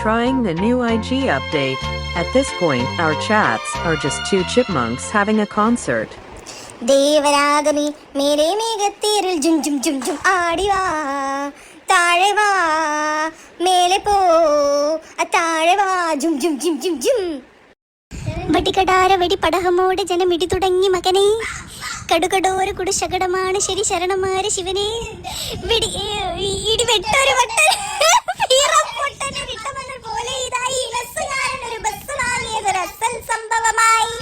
trying the new IG update. At this point, our chats are just two chipmunks having a concert. ദേവരാഗമേ മേരെ മേഘത്തേരിൽ ജും ജും ജും ജും ആടിവാ താഴെ വാ മേലെ പോ താഴെ വാ ജും ജും ജും ജും ജും. വടികടാര വെടിപ്പടഹമോടെ ജനമിടി തുടങ്ങി മകനെ, കടുകടോര കുടുശകടമാണ് ശരി ശരണമാര ശിവനെ. ഇടി വെട്ടൊരു പോലെ ഇതായി ബസ്സുകാരനൊരു ബസ് വാങ്ങിയതൊരു അസൽ സംഭവമായി.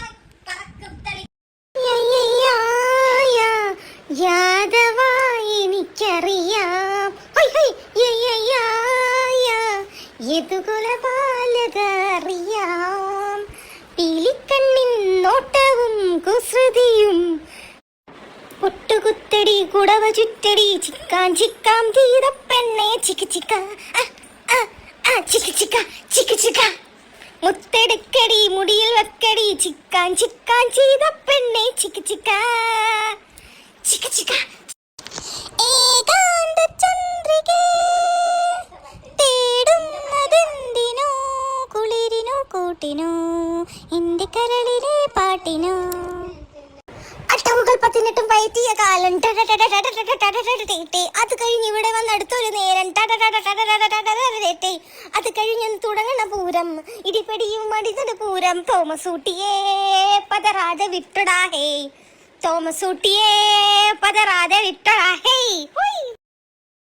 യാദവാ എനിക്കറിയാം യദുകുലപാലകറിയാം. പീലിക്കണ്ണിൻ നോട്ടവും കുസൃതിയും പൊട്ടുകുത്തടി കുടവ ചുറ്റടി ചിക്കാൻ ചിക്കാം തീരപ്പെണ്ണെ ചിക്ക് ചിക്ക ചിക്ക് ചിക്ക ചിക്ക് ചിക്ക മുത്തെടുക്കടി മുടിയിൽ വെക്കടി ചിക്കാൻ ചിക്കാൻ ചെയ്ത പെണ്ണെ ചിക്ക് ചിക്ക ചിക്ക് ചിക്ക. ഏകാന്ത ചന്ദ്രികേ തേടുന്നതെന്തിനോ കുളിരിനോ കൂട്ടിനോ എന്റെ കരളിലെ പാട്ടിനോ. അട്ടമുകൾ 18 വയറ്റിയ കാലം അത് കഴിഞ്ഞ് ഇവിടെ വന്നെടുത്തൊരു നേരം അത് കഴിഞ്ഞ് തുടങ്ങണ പൂരം ഇടിപെടിയും മടിതട പൂരം. തോമസൂട്ടിയേ പതറാതെ വിട്ടടാ ഹേ, തോമസൂട്ടിയേ പതറാതെ വിട്ടടാ ഹേ.